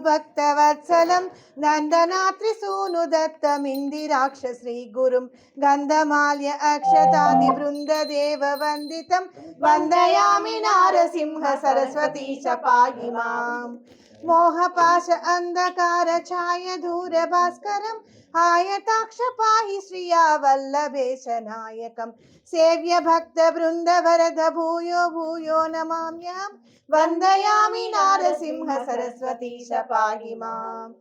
भक्तवत्सलं नन्दनात्रिसूनुदत्तमिन्दिराक्ष श्रीगुरुं गन्धमाल्य अक्षतादिवृन्ददेववन्दितं वन्दयामि नारसिंह सरस्वती च पाहि माम्। मोहपाश अंधकार छाय दूरभास्करम् आयताक्ष पाहि श्रिया वल्लभेश नायकम् सेव्य भक्त वृंद वरद भूयो भूयो नमाम्यहम् वन्दयामि नारसिंह सरस्वती च पाहि माम्।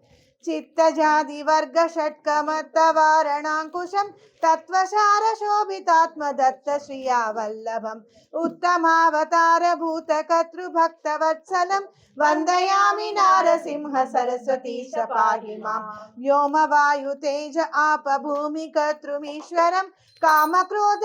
चित्तजाति वर्ग षट्कमत्तवारणाङ्कुशं तत्त्वसार शोभितात्म दत्त श्रिया वल्लभम् उत्तमावतार भूत कर्तृभक्तवत्सलं वन्दयामि नारसिंह सरस्वती च पाहि माम्। व्योम वायु तेज आप भूमि कर्तृमीश्वरं काम क्रोध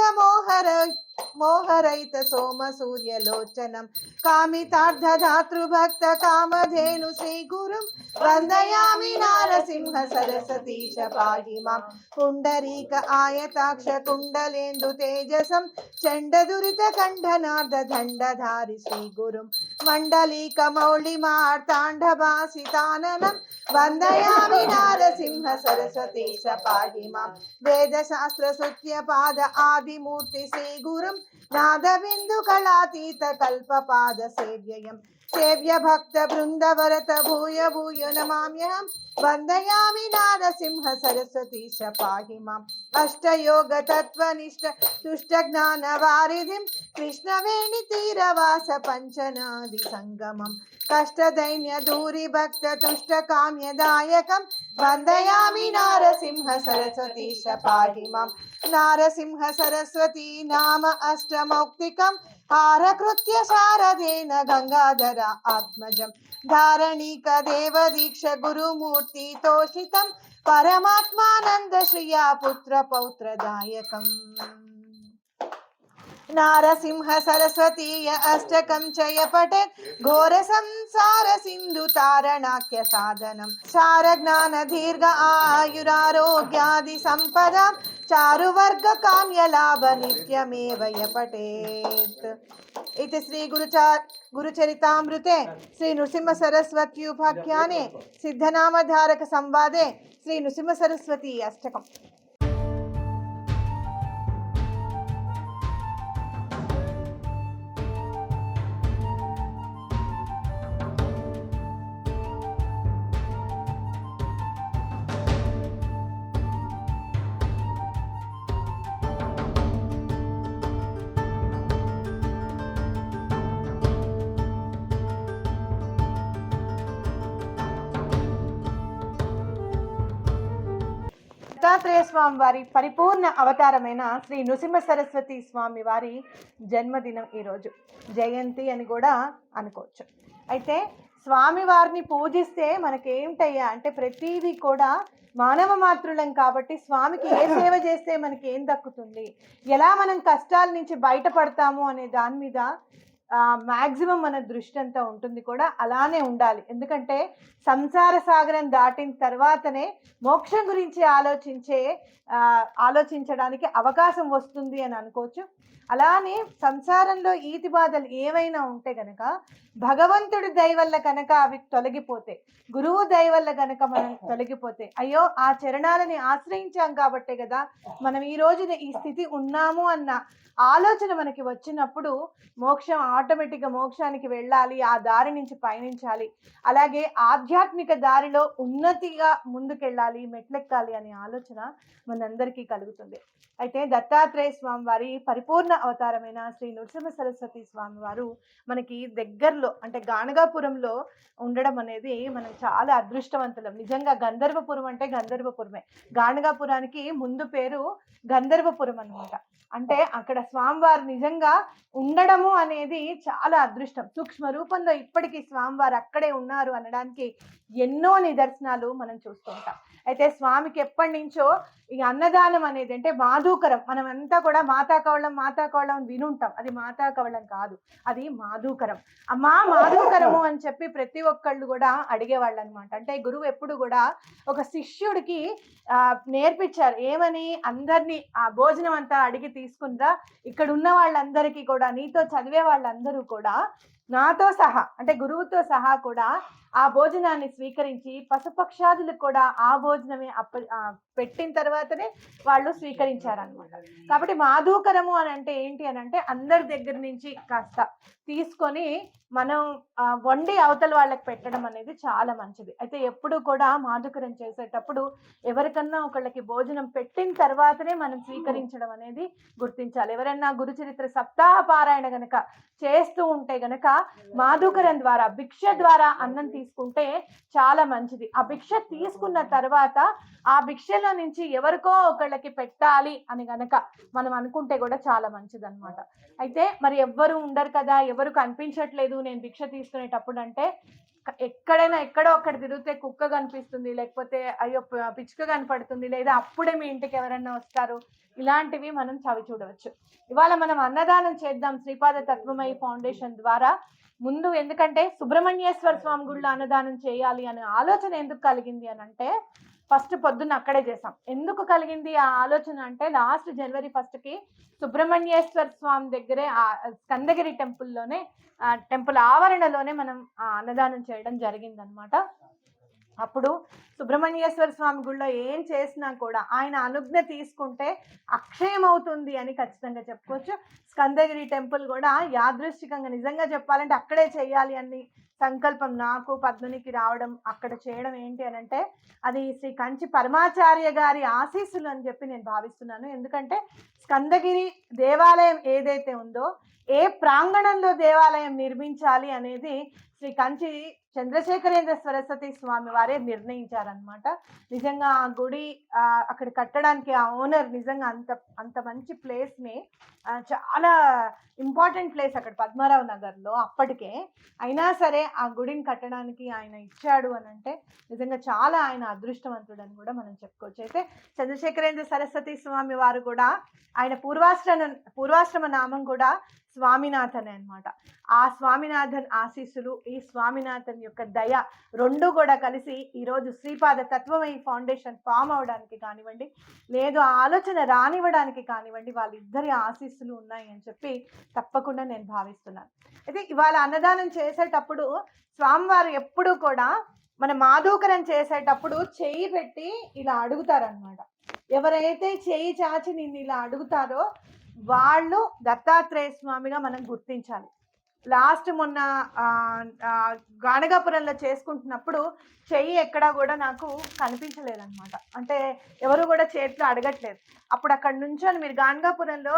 मोहरहित सोम सूर्य लोचनं कामितार्थधातृभक्त कामधेनु श्रीगुरुं वन्दयामि नारसिंह सरस्वती च पाहि माम्। पुण्डरीक आयताक्ष कुण्डलेन्दु तेजसं चण्डदुरित कण्ठनार्ध दण्डधारि श्रीगुरुं मण्डलीक मौलिमार्ताण्डभासिताननं वन्दयामि नारसिंह सरस्वती च पाहि माम्। वेदशास्त्र सुत्य पाद आदिमूर्ति श्रीगुरुं नादबिन्दु कलातीत कल्पपाद सेव्ययम् सेव्य भक्त वृंद वरत भूय भूय नमाम्यहम् वन्दयामि नारसिंह सरस्वती च पाहि माम्। अष्टयोग तत्वनिष्ठ तुष्ट ज्ञान वारिधिं कृष्णवेणि तीरवास पंचनादि संगमम् कष्ट दैन्य दूरी भक्त तुष्ट काम्यदायकं वन्दयामि नारसिंह सरस्वती च पाहि माम्। नारसिंह सरस्वती नाम अष्टमौक्तिकम् हारकृत्य शारदेन गंगाधर आत्मजं धारणीक देव दीक्ष गुरुमूर्ति तोषितं परमात्मानंद श्रिया पुत्र पौत्रदायकम्। नारसिंह सरस्वती अष्टकं च य पठेत् घोर संसार सिंधु तारणाख्य साधनं चार ज्ञान दीर्घ आयुरारोग्यादि संपदा चारु वर्ग काम्य लाभ नित्यमेव य पठेत्। इति श्री गुरुचरितामृते श्री नृसिंह सरस्वत्युपाख्याने सिद्धनामधारक संवादे श्री नृसिंह सरस्वती अष्टकम्। దత్తాత్రేయ స్వామి వారి పరిపూర్ణ అవతారమైన శ్రీ నృసింహ సరస్వతి స్వామి వారి జన్మదినం ఈరోజు జయంతి అని కూడా అనుకోవచ్చు. అయితే స్వామి వారిని పూజిస్తే మనకేంటయ్యా అంటే ప్రతిదీ కూడా మానవ మాతృలం కాబట్టి స్వామికి ఏ సేవ చేస్తే మనకి ఏం దక్కుతుంది, ఎలా మనం కష్టాల నుంచి బయటపడతాము అనే దాని మీద మ్యాక్సిమం మన దృష్టి అంతా ఉంటుంది కూడా అలానే ఉండాలి. ఎందుకంటే సంసార సాగరం దాటిన తర్వాతనే మోక్షం గురించి ఆలోచించడానికి అవకాశం వస్తుంది అని అనుకోవచ్చు. అలానే సంసారంలో ఈతి బాధలు ఏవైనా ఉంటే గనక భగవంతుడి దయ వల్ల కనుక అవి తొలగిపోతే, గురువు దయ వల్ల కనుక మనం తొలగిపోతే, అయ్యో ఆ చరణాలని ఆశ్రయించాం కాబట్టే కదా మనం ఈ రోజున ఈ స్థితి ఉన్నాము అన్న ఆలోచన మనకి వచ్చినప్పుడు మోక్షం ఆటోమేటిక్గా మోక్షానికి వెళ్ళాలి, ఆ దారి నుంచి పయనించాలి, అలాగే ఆధ్యాత్మిక దారిలో ఉన్నతిగా ముందుకెళ్ళాలి, మెట్లెక్కాలి అనే ఆలోచన మనందరికీ కలుగుతుంది. అయితే దత్తాత్రేయ స్వామి వారి పరిపూర్ణ అవతారమైన శ్రీ నృసింహ సరస్వతి స్వామి వారు మనకి దగ్గరలో అంటే గాణగాపురంలో ఉండడం అనేది మనం చాలా అదృష్టవంతులం. నిజంగా గంధర్వపురం అంటే గంధర్వపురమే, గాణగాపురానికి ముందు పేరు గంధర్వపురం అనమాట. అంటే అక్కడ స్వామివారు నిజంగా ఉండడము అనేది చాలా అదృష్టం. సూక్ష్మ రూపంలో ఇప్పటికీ స్వామివారు అక్కడే ఉన్నారు అనడానికి ఎన్నో నిదర్శనాలు మనం చూస్తూ ఉంటాం. అయితే స్వామికి ఎప్పటి నుంచో ఈ అన్నదానం అనేది అంటే మాధూకరం, మనం అంతా కూడా మాతాకవళం వినుంటాం. అది మాతాకవళం కాదు, అది మాధూకరం. అమ్మా మాధూకరము అని చెప్పి ప్రతి ఒక్కళ్ళు కూడా అడిగేవాళ్ళు అనమాట. అంటే గురువు ఎప్పుడు కూడా ఒక శిష్యుడికి నేర్పించారు ఏమని, అందరినీ ఆ భోజనం అంతా అడిగి తీసుకునిరా, ఇక్కడ ఉన్న వాళ్ళందరికీ కూడా నీతో చదివే వాళ్ళందరూ కూడా నాతో సహా అంటే గురువుతో సహా కూడా ఆ భోజనాన్ని స్వీకరించి పశుపక్షాదులకు కూడా ఆ భోజనమే పెట్టిన తర్వాతనే వాళ్ళు స్వీకరించారనమాట. కాబట్టి మాధూకరము అని అంటే ఏంటి అని అంటే అందరి దగ్గర నుంచి కాస్త తీసుకొని మనం వండి అవతల వాళ్ళకి పెట్టడం అనేది చాలా మంచిది. అయితే ఎప్పుడు కూడా మాధుకరం చేసేటప్పుడు ఎవరికన్నా ఒకళ్ళకి భోజనం పెట్టిన తర్వాతనే మనం స్వీకరించడం అనేది గుర్తించాలి. ఎవరన్నా గురుచరిత్ర సప్తాహ పారాయణ గనక చేస్తూ ఉంటే గనక మాధుకరం ద్వారా భిక్ష ద్వారా అన్నం తీసుకుంటే చాలా మంచిది. ఆ భిక్ష తీసుకున్న తర్వాత ఆ భిక్షలో నుంచి ఎవరికో ఒకళ్ళకి పెట్టాలి అని గనక మనం అనుకుంటే కూడా చాలా మంచిది అనమాట. అయితే మరి ఎవ్వరు ఉండరు కదా, ఎవరు కనిపించట్లేదు నేను భిక్ష తీసుకునేటప్పుడు అంటే ఎక్కడైనా ఎక్కడో అక్కడ తిరిగితే కుక్క కనిపిస్తుంది, లేకపోతే అయ్యో పిచ్చుక కనపడుతుంది, లేదా అప్పుడే మీ ఇంటికి ఎవరైనా వస్తారు, ఇలాంటివి మనం చవి చూడవచ్చు. ఇవాళ మనం అన్నదానం చేద్దాం శ్రీపాద తత్వమయి ఫౌండేషన్ ద్వారా. ముందు ఎందుకంటే సుబ్రహ్మణ్యేశ్వర స్వామి గుళ్ళో అన్నదానం చేయాలి అనే ఆలోచన ఎందుకు కలిగింది అని అంటే ఫస్ట్ పొద్దున్న అక్కడే చేసాం. ఎందుకు కలిగింది ఆ ఆలోచన అంటే లాస్ట్ జనవరి 1కి సుబ్రహ్మణ్యేశ్వర స్వామి దగ్గరే ఆ స్కందగిరి టెంపుల్లోనే టెంపుల్ ఆవరణలోనే మనం అన్నదానం చేయడం జరిగిందనమాట. అప్పుడు సుబ్రహ్మణ్యేశ్వర స్వామి గుళ్ళో ఏం చేసినా కూడా ఆయన అనుజ్ఞ తీసుకుంటే అక్షయం అవుతుంది అని ఖచ్చితంగా చెప్పుకోవచ్చు. స్కందగిరి టెంపుల్ కూడా యాదృశ్చికంగా నిజంగా చెప్పాలంటే అక్కడే చేయాలి అని సంకల్పం నాకు పద్మనికి రావడం, అక్కడ చేయడం ఏంటి అని అంటే అది శ్రీ కంచి పరమాచార్య గారి ఆశీస్సులు అని చెప్పి నేను భావిస్తున్నాను. ఎందుకంటే స్కందగిరి దేవాలయం ఏదైతే ఉందో ఏ ప్రాంగణంలో దేవాలయం నిర్మించాలి అనేది శ్రీ కంచి చంద్రశేఖరేంద్ర సరస్వతి స్వామి వారే నిర్ణయించారనమాట. నిజంగా ఆ గుడి అక్కడ కట్టడానికి ఆ ఓనర్ నిజంగా అంత మంచి ప్లేస్ని, చాలా ఇంపార్టెంట్ ప్లేస్ అక్కడ పద్మారావు నగర్లో అప్పటికే, అయినా సరే ఆ గుడిని కట్టడానికి ఆయన ఇచ్చాడు అని అంటే నిజంగా చాలా ఆయన అదృష్టవంతుడు అని కూడా మనం చెప్పుకోవచ్చు. అయితే చంద్రశేఖరేంద్ర సరస్వతి స్వామి వారు కూడా ఆయన పూర్వాశ్రమ నామం కూడా స్వామినాథన్ అనమాట. ఆ స్వామినాథన్ ఆశీస్సులు, ఈ స్వామినాథన్ యొక్క దయ రెండు కూడా కలిసి ఈరోజు శ్రీపాద తత్వమయి ఫౌండేషన్ ఫామ్ అవడానికి కానివ్వండి, లేదు ఆ ఆలోచన రానివ్వడానికి కానివ్వండి, వాళ్ళిద్దరి ఆశీస్సులు ఉన్నాయి అని చెప్పి తప్పకుండా నేను భావిస్తున్నాను. అయితే ఇవాళ అన్నదానం చేసేటప్పుడు స్వామివారు ఎప్పుడూ కూడా మన మాధూకరం చేసేటప్పుడు చెయ్యి పెట్టి ఇలా అడుగుతారనమాట. ఎవరైతే చెయ్యి చాచి నిన్ను ఇలా అడుగుతారో వాళ్ళు దత్తాత్రేయ స్వామిగా మనం గుర్తించాలి. లాస్ట్ మొన్న గానగాపురంలో చేసుకుంటున్నప్పుడు చెయ్యి ఎక్కడా కూడా నాకు కనిపించలేదన్నమాట. అంటే ఎవరు కూడా చేతిలో అడగట్లేదు. అప్పుడు అక్కడ నుంచొని మీరు గానగాపురంలో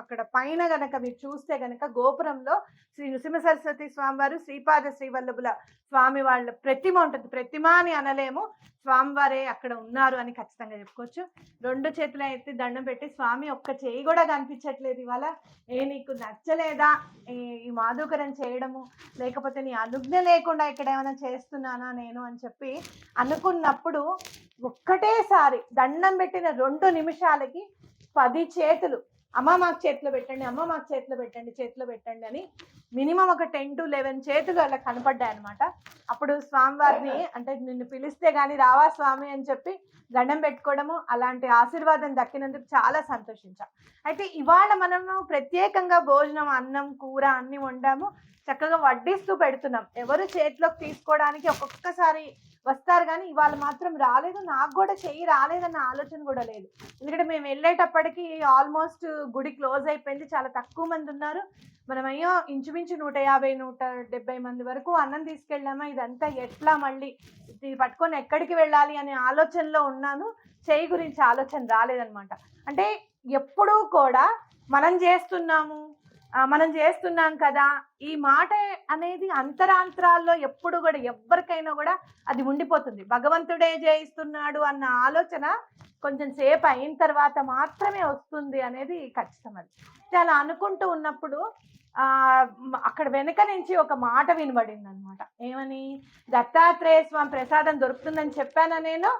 అక్కడ పైన గనక మీరు చూస్తే గనక గోపురంలో శ్రీ నృసింహ సరస్వతి స్వామి వారు, శ్రీపాద శ్రీవల్లభుల స్వామి వాళ్ళ ప్రతిమ ఉంటుంది. ప్రతిమ అని అనలేము, స్వామివారే అక్కడ ఉన్నారు అని ఖచ్చితంగా చెప్పుకోవచ్చు. రెండు చేతులు ఎత్తి దండం పెట్టి, స్వామి ఒక్క చేయి కూడా కనిపించట్లేదు, ఇవాళ నీకు నచ్చలేదా ఈ మాధుకరం చేయడము, లేకపోతే నీ అనుజ్ఞ లేకుండా ఇక్కడ ఏమైనా చేస్తున్నానా నేను అని చెప్పి అనుకున్నప్పుడు ఒక్కటేసారి దండం పెట్టిన 2 నిమిషాలకి 10 చేతులు అమ్మ మాకు చేతిలో పెట్టండి, అమ్మ మాకు చేతిలో పెట్టండి, చేతిలో పెట్టండి అని మినిమం ఒక 10 to 11 చేతులు అలా కనపడ్డాయి అనమాట. అప్పుడు స్వామివారిని అంటే నిన్ను పిలిస్తే కానీ రావా స్వామి అని చెప్పి దండం పెట్టుకోవడము, అలాంటి ఆశీర్వాదం దక్కినందుకు చాలా సంతోషించాం. అయితే ఇవాళ మనము ప్రత్యేకంగా భోజనం, అన్నం, కూర అన్ని వండాము, చక్కగా వడ్డిస్తూ పెడుతున్నాం. ఎవరు చేతిలోకి తీసుకోవడానికి ఒక్కొక్కసారి వస్తారు కానీ ఇవాళ మాత్రం రాలేదు. నాకు కూడా చెయ్యి రాలేదన్న ఆలోచన కూడా లేదు. ఎందుకంటే మేము వెళ్ళేటప్పటికి ఆల్మోస్ట్ గుడి క్లోజ్ అయిపోయింది, చాలా తక్కువ మంది ఉన్నారు. మనం అయ్యో ఇంచుమించు 150-170 మంది వరకు అన్నం తీసుకెళ్ళామా, ఇదంతా ఎట్లా మళ్ళీ ఇది పట్టుకొని ఎక్కడికి వెళ్ళాలి అనే ఆలోచనలో ఉన్నాను. చెయ్యి గురించి ఆలోచన రాలేదనమాట. అంటే ఎప్పుడూ కూడా మనం చేస్తున్నాం కదా, ఈ మాట అనేది అంతరాంతరాల్లో ఎప్పుడు కూడా ఎవరికైనా కూడా అది ఉండిపోతుంది. భగవంతుడే జయిస్తున్నాడు అన్న ఆలోచన కొంచెం సేపు అయిన తర్వాత మాత్రమే వస్తుంది అనేది ఖచ్చితం. అది అలా అనుకుంటూ ఉన్నప్పుడు అక్కడ వెనక నుంచి ఒక మాట వినబడింది అనమాట. ఏమని? దత్తాత్రేయ స్వామి ప్రసాదం దొరుకుతుందని చెప్పానా నేను?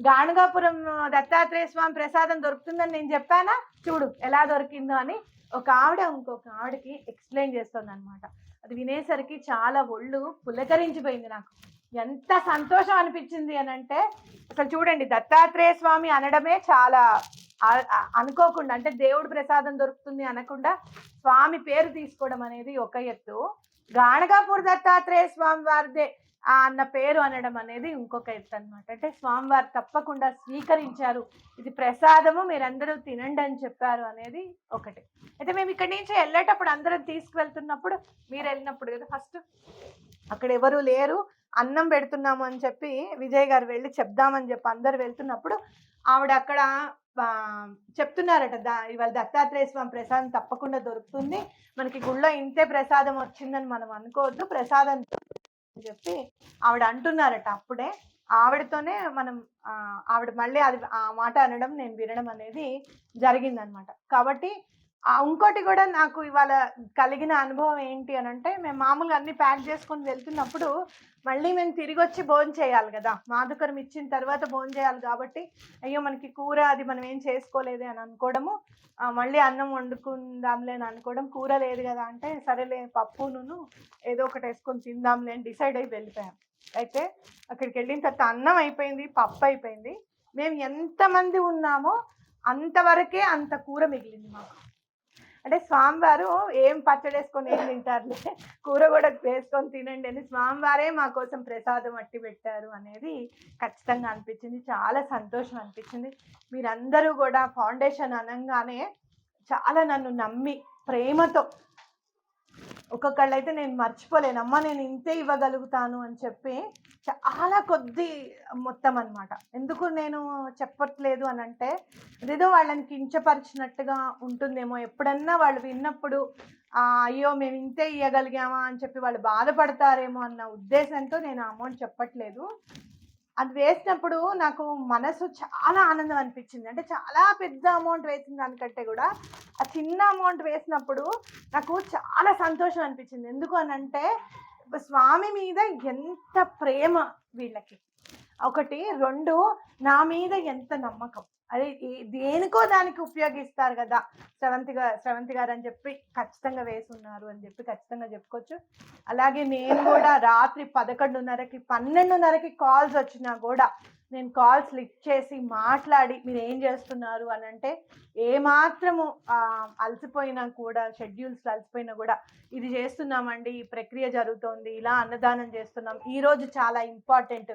గాణగాపురం దత్తాత్రేయ స్వామి ప్రసాదం దొరుకుతుందని నేను చెప్పానా? చూడు ఎలా దొరికిందో అని ఒక ఆవిడ ఇంకొక ఆవిడకి ఎక్స్ప్లెయిన్ చేస్తుంది అనమాట. అది వినేసరికి చాలా ఒళ్ళు పులకరించిపోయింది. నాకు ఎంత సంతోషం అనిపించింది అని అంటే, అసలు చూడండి, దత్తాత్రేయ స్వామి అనడమే చాలా అనుకోకుండా, అంటే దేవుడి ప్రసాదం దొరుకుతుంది అనకుండా స్వామి పేరు తీసుకోవడం అనేది ఒక ఎత్తు. గాణగాపూర్ దత్తాత్రేయ స్వామి వారిదే అన్న పేరు అనడం అనేది ఇంకొక ఎత్తు అనమాట. అంటే స్వామివారు తప్పకుండా స్వీకరించారు, ఇది ప్రసాదము మీరందరూ తినండి అని చెప్పారు అనేది ఒకటి. అయితే మేము ఇక్కడి నుంచి వెళ్ళేటప్పుడు అందరం తీసుకువెళ్తున్నప్పుడు, మీరు వెళ్ళినప్పుడు కదా ఫస్ట్, అక్కడ ఎవరు లేరు, అన్నం పెడుతున్నాము అని చెప్పి విజయ్ గారు వెళ్ళి చెప్దామని చెప్పి అందరు వెళ్తున్నప్పుడు ఆవిడ అక్కడ చెప్తున్నారట, ఇవాళ దత్తాత్రేయ స్వామి ప్రసాదం తప్పకుండా దొరుకుతుంది, మనకి గుళ్ళో ఇంతే ప్రసాదం వచ్చిందని మనం అనుకోవద్దు, ప్రసాదం అని చెప్పి ఆవిడ అంటున్నారట. అప్పుడే ఆవిడతోనే మనం ఆవిడ మళ్ళీ అది ఆ మాట అనడం నేను వినడం అనేది జరిగిందనమాట. కాబట్టి ఇంకోటి కూడా నాకు ఇవాళ కలిగిన అనుభవం ఏంటి అని అంటే, మేము మామూలుగా అన్ని ప్యాక్ చేసుకొని వెళ్తున్నప్పుడు మళ్ళీ మేము తిరిగి వచ్చి భోజనం చేయాలి కదా, మాధుకరం ఇచ్చిన తర్వాత భోజనం చేయాలి కాబట్టి అయ్యో మనకి కూర అది మనం ఏం చేసుకోలేదే అని అనుకోవడము, మళ్ళీ అన్నం వండుకుందాంలే అని అనుకోవడం, కూర లేదు కదా అంటే సరేలే పప్పును ఏదో ఒకటి వేసుకొని తిందాంలే అని డిసైడ్ అయ్యి వెళ్ళిపోయాం. అయితే అక్కడికి వెళ్ళిన తర్వాత అన్నం అయిపోయింది, పప్పు అయిపోయింది, మేము ఎంతమంది ఉన్నామో అంతవరకే అంత కూర మిగిలింది మాకు. అంటే స్వామివారు ఏం పచ్చడి వేసుకొని ఏం తింటారులే, కూర కూడా వేసుకొని తినండి అని స్వామివారే మా కోసం ప్రసాదం అట్టి పెట్టారు అనేది ఖచ్చితంగా అనిపించింది. చాలా సంతోషం అనిపించింది. మీరందరూ కూడా ఫౌండేషన్ అనగానే చాలా నన్ను నమ్మి ప్రేమతో, ఒక్కొక్కళ్ళు అయితే నేను మర్చిపోలేనమ్మా నేను ఇంతే ఇవ్వగలుగుతాను అని చెప్పి చాలా కొద్ది మొత్తం అనమాట. ఎందుకు నేను చెప్పట్లేదు అని అంటే, అదేదో వాళ్ళని కించపరిచినట్టుగా ఉంటుందేమో, ఎప్పుడన్నా వాళ్ళు విన్నప్పుడు అయ్యో మేము ఇంతే ఇవ్వగలిగామా అని చెప్పి వాళ్ళు బాధపడతారేమో అన్న ఉద్దేశంతో నేను అమౌంట్ చెప్పట్లేదు. అది వేసినప్పుడు నాకు మనసు చాలా ఆనందం అనిపించింది. అంటే చాలా పెద్ద అమౌంట్ వేసిన దానికంటే కూడా ఆ చిన్న అమౌంట్ వేసినప్పుడు నాకు చాలా సంతోషం అనిపించింది. ఎందుకు అని అంటే స్వామి మీద ఎంత ప్రేమ వీళ్ళకి ఒకటి, రెండు నా మీద ఎంత నమ్మకం, అదే దేనికో దానికి ఉపయోగిస్తారు కదా శ్రవంతి గారు అని చెప్పి ఖచ్చితంగా వేసున్నారు అని చెప్పి ఖచ్చితంగా చెప్పుకోవచ్చు. అలాగే నేను కూడా రాత్రి 11:30కి 12:30కి కాల్స్ వచ్చినా కూడా నేను కాల్స్ లిఫ్ట్ చేసి మాట్లాడి మీరు ఏం చేస్తున్నారు అని అంటే, ఏమాత్రము అలసిపోయినా కూడా, షెడ్యూల్స్ అలసిపోయినా కూడా ఇది చేస్తున్నామండి, ఈ ప్రక్రియ జరుగుతోంది, ఇలా అన్నదానం చేస్తున్నాం, ఈరోజు చాలా ఇంపార్టెంట్.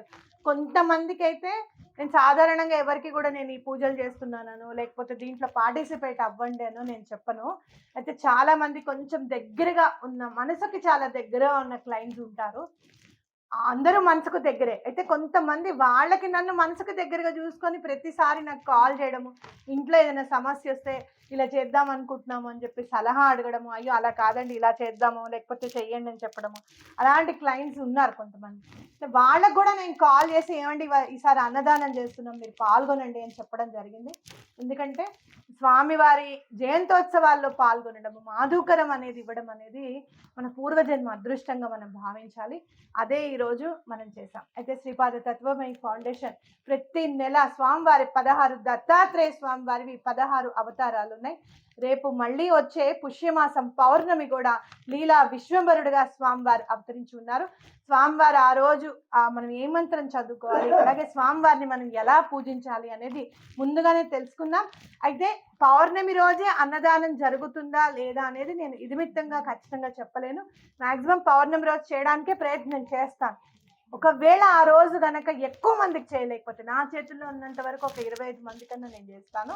కొంతమందికి అయితే నేను సాధారణంగా ఎవరికి కూడా నేను ఈ పూజలు చేస్తున్నాను లేకపోతే దీంట్లో పార్టిసిపేట్ అవ్వండి అనో నేను చెప్పను. అయితే చాలా మంది కొంచెం దగ్గరగా ఉన్న, మనసుకి చాలా దగ్గరగా ఉన్న క్లయింట్స్ ఉంటారు. అందరూ మనసుకు దగ్గరే. అయితే కొంతమంది వాళ్ళకి నన్ను మనసుకు దగ్గరగా చూసుకొని ప్రతిసారి నాకు కాల్ చేయడము, ఇంట్లో ఏదైనా సమస్య వస్తే ఇలా చేద్దాం అనుకుంటున్నాము అని చెప్పి సలహా అడగడము, అయ్యో అలా కాదండి ఇలా చేద్దాము లేకపోతే చెయ్యండి అని చెప్పడము, అలాంటి క్లయింట్స్ ఉన్నారు కొంతమంది. వాళ్ళకు కూడా నేను కాల్ చేసి ఏమండి ఈసారి అన్నదానం చేస్తున్నాం మీరు పాల్గొనండి అని చెప్పడం జరిగింది. ఎందుకంటే స్వామివారి జయంతోత్సవాల్లో పాల్గొనడం, మాధుకరం అనేది ఇవ్వడం అనేది మన పూర్వజన్మ అదృష్టంగా మనం భావించాలి. అదే ఈరోజు మనం చేసాం. అయితే శ్రీపాద తత్వమయి ఫౌండేషన్ ప్రతి నెల స్వామివారి 16 దత్తాత్రేయ స్వామివారివి 16 అవతారాలు ఉన్నాయి. రేపు మళ్ళీ వచ్చే పుష్యమాసం పౌర్ణమి కూడా లీలా విశ్వంభరుడుగా స్వామివారు అవతరించి ఉన్నారు. స్వామివారు ఆ రోజు మనం ఏ మంత్రం చదువుకోవాలి, అలాగే స్వామివారిని మనం ఎలా పూజించాలి అనేది ముందుగానే తెలుసుకుందాం. అయితే పౌర్ణమి రోజే అన్నదానం జరుగుతుందా లేదా అనేది నేను ఇదిమిత్తంగా ఖచ్చితంగా చెప్పలేను. మ్యాక్సిమం పౌర్ణమి రోజు చేయడానికే ప్రయత్నం చేస్తాను. ఒకవేళ ఆ రోజు కనుక ఎక్కువ మందికి చేయలేకపోతే, నా చేతుల్లో ఉన్నంత వరకు ఒక 25 మంది కన్నా నేను చేస్తాను.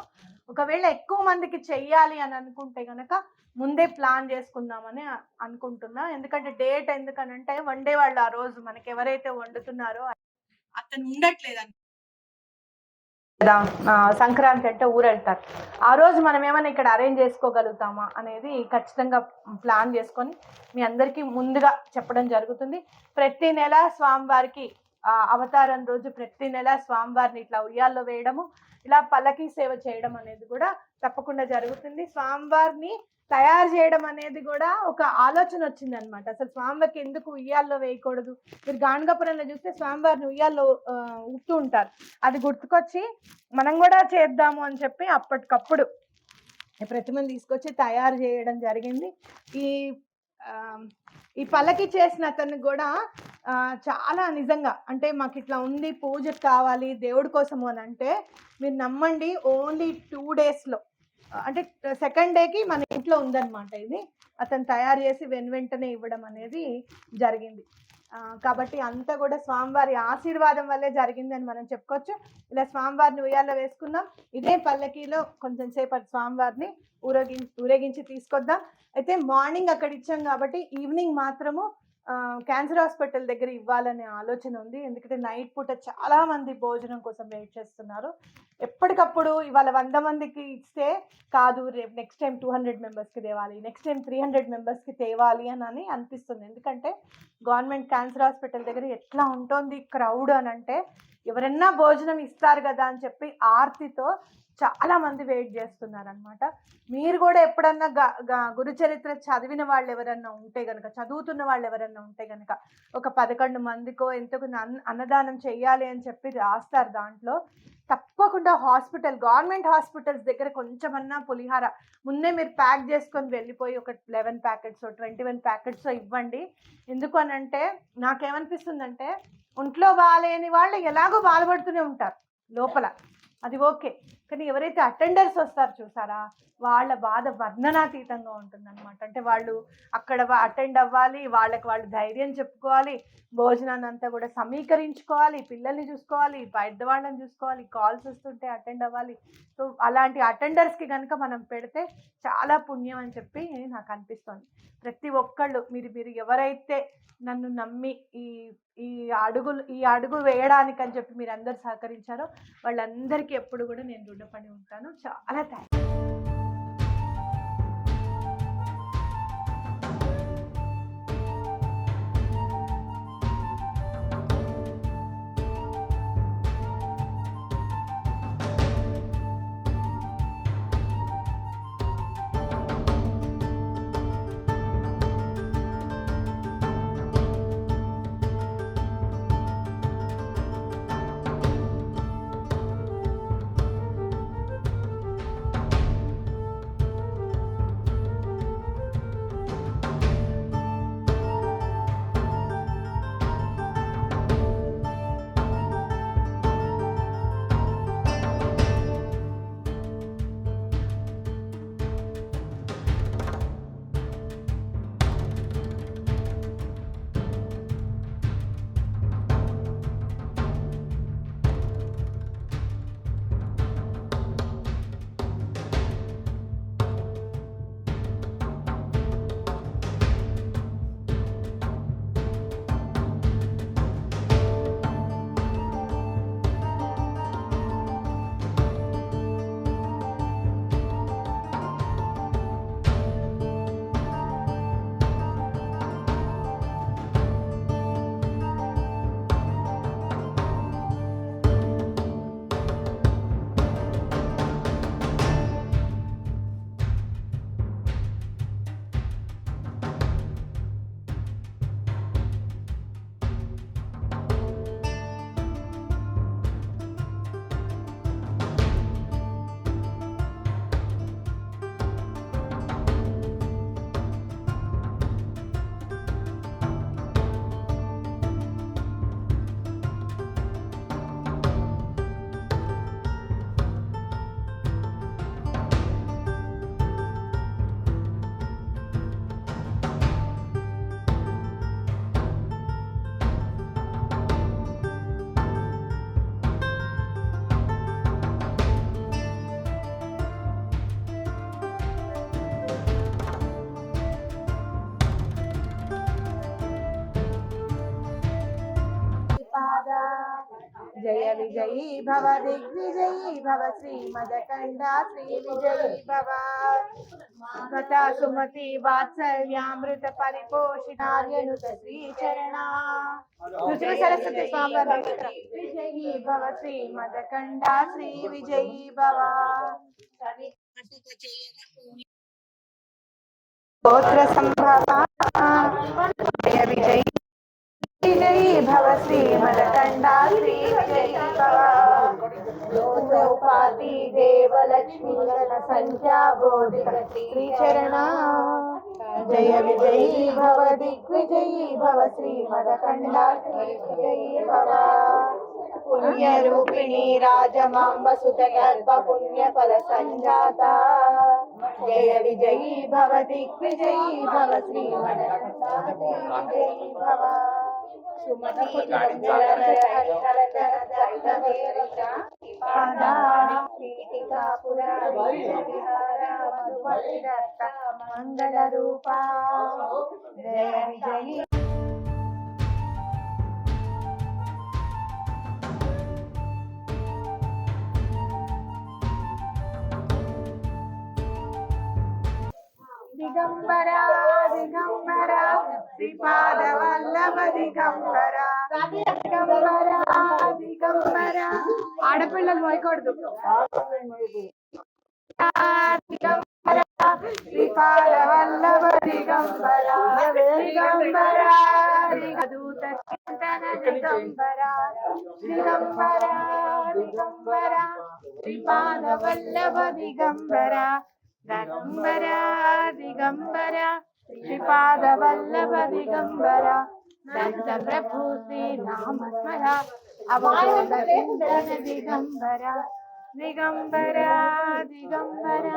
ఒకవేళ ఎక్కువ మందికి చెయ్యాలి అని అనుకుంటే కనుక ముందే ప్లాన్ చేసుకుందామని అనుకుంటున్నా. ఎందుకంటే డేట్ ఎందుకనంటే వండే వాళ్ళు ఆ రోజు మనకి ఎవరైతే వండుతున్నారో అతను ఉండట్లేదు కదా, సంక్రాంతి అంటే ఊరు వెళ్తారు. ఆ రోజు మనం ఏమైనా ఇక్కడ అరేంజ్ చేసుకోగలుగుతామా అనేది ఖచ్చితంగా ప్లాన్ చేసుకొని మీ అందరికీ ముందుగా చెప్పడం జరుగుతుంది. ప్రతి నెల స్వామివారికి అవతారం రోజు ప్రతి నెల స్వామివారిని ఇట్లా ఉయ్యాల్లో వేయడము, ఇలా పల్లకి సేవ చేయడం అనేది కూడా తప్పకుండా జరుగుతుంది. స్వామివారిని తయారు చేయడం అనేది కూడా ఒక ఆలోచన వచ్చింది అనమాట. అసలు స్వామివారికి ఎందుకు ఉయ్యాల్లో వేయకూడదు, మీరు గాణగాపురంలో చూస్తే స్వామివారిని ఉయ్యాల్లో ఊపుతూ ఉంటారు, అది గుర్తుకొచ్చి మనం కూడా చేద్దాము అని చెప్పి అప్పటికప్పుడు ప్రతిమను తీసుకొచ్చి తయారు చేయడం జరిగింది. ఈ పల్లకి చేసిన అతను కూడా చాలా నిజంగా అంటే మాకు ఇట్లా ఉంది, పూజకు కావాలి దేవుడి కోసము అని అంటే మీరు నమ్మండి, ఓన్లీ 2 daysలో అంటే సెకండ్ డేకి మన ఇంట్లో ఉందన్నమాట. ఇది అతను తయారు చేసి వెంటనే ఇవ్వడం అనేది జరిగింది. కాబట్టి అంతా కూడా స్వామివారి ఆశీర్వాదం వల్లే జరిగిందని మనం చెప్పుకోవచ్చు. ఇలా స్వామివారిని ఉయ్యాల్లో వేసుకుందాం. ఇదే పల్లకీలో కొంచెం సేపటి స్వామివారిని ఊరేగించి తీసుకొద్దాం. అయితే మార్నింగ్ అక్కడ ఇచ్చాం కాబట్టి ఈవినింగ్ మాత్రము క్యాన్సర్ హాస్పిటల్ దగ్గర ఇవ్వాలనే ఆలోచన ఉంది. ఎందుకంటే నైట్ పూట చాలా మంది భోజనం కోసం వెయిట్ చేస్తున్నారు. ఎప్పటికప్పుడు ఇవాళ 100 మందికి ఇస్తే కాదు, రేపు నెక్స్ట్ టైం 200 మెంబర్స్కి తేవాలి, నెక్స్ట్ టైం 300 మెంబర్స్కి తేవాలి అని అనిపిస్తుంది. ఎందుకంటే గవర్నమెంట్ క్యాన్సర్ హాస్పిటల్ దగ్గర ఎట్లా ఉంటుంది క్రౌడ్ అని అంటే, ఎవరన్నా భోజనం ఇస్తారు కదా అని చెప్పి ఆర్తితో చాలా మంది వెయిట్ చేస్తున్నారు అనమాట. మీరు కూడా ఎప్పుడన్నా గురు చరిత్ర చదివిన వాళ్ళు ఎవరన్నా ఉంటే కనుక, చదువుతున్న వాళ్ళు ఎవరన్నా ఉంటే కనుక, ఒక 11 మందికో ఎంతకు అన్నదానం చెయ్యాలి అని చెప్పి రాస్తారు. దాంట్లో తప్పకుండా గవర్నమెంట్ హాస్పిటల్స్ దగ్గర కొంచెమన్నా పులిహార ముందే మీరు ప్యాక్ చేసుకొని వెళ్ళిపోయి ఒక 11 ప్యాకెట్స్ 21 ప్యాకెట్స్ ఇవ్వండి. ఎందుకు అని అంటే, నాకేమనిపిస్తుందంటే, ఒంట్లో బాగాలేని వాళ్ళు ఎలాగో బాధపడుతూనే ఉంటారు లోపల, అది ఓకే. కానీ ఎవరైతే అటెండర్స్ వస్తారు చూసారా, వాళ్ళ బాధ వర్ణనాతీతంగా ఉంటుందన్నమాట. అంటే వాళ్ళు అక్కడ అటెండ్ అవ్వాలి, వాళ్ళకి వాళ్ళు ధైర్యం చెప్పుకోవాలి, భోజనాన్ని అంతా కూడా సమీకరించుకోవాలి, పిల్లల్ని చూసుకోవాలి, పెద్దవాళ్ళని చూసుకోవాలి, కాల్స్ వస్తుంటే అటెండ్ అవ్వాలి. సో అలాంటి అటెండర్స్కి కనుక మనం పెడితే చాలా పుణ్యం అని చెప్పి నాకు అనిపిస్తుంది. ప్రతి ఒక్కళ్ళు మీరు ఎవరైతే నన్ను నమ్మి ఈ అడుగు వేయడానికి అని చెప్పి మీరు అందరు సహకరించారో వాళ్ళందరికీ ఎప్పుడు కూడా నేను రుణపడి ఉంటాను. చాలా థ్యాంక్స్. जय विजयी भव दिग्विजयी भव श्रीमदकंडा श्री विजयी भव कथा सुमति वात्सल्यामृत परिपोषितार्यनुत श्री चरणा श्री सरस्वती स्वामी विजयी भव श्रीमदकंडा श्री विजयी भव गोत्र संभवा जय विजयी विजयी भव श्रीमदकंडा श्री विजयी भव उपाधि देव लक्ष्मी जन संख्या बोधिक श्री चरणा जय विजयी भव दिग्विजयी भव श्रीमदकंडा श्री विजयी भव पुण्य रूपिणी राजमांब सुत गर्भ पुण्य फल संजाता జయ విజయీ భవ దిగ్విజయీ భవ శ్రీమణి విజయీ భవ సుమతి మంగళ రూపా జయ విజయీ దిగంబరా దిగంబరా శ్రీపాద వల్లభ దిగంబరా దిగంబరా దిగంబరా ఆడపిల్లలు మోయకూడదు దిగంబరా శ్రీపాద వల్లభ దిగంబరా దిగంబరా దూత చింతన దిగంబరా దిగంబరా దిగంబరా శ్రీపాద వల్లభ దిగంబరా దిగంబరా దిగంబరా శ్రీపాద వల్లభ దిగంబరా దంత ప్రభు శ్రీ నామ స్మర అవధూత చింతన దిగంబరా దిగంబరా దిగంబరా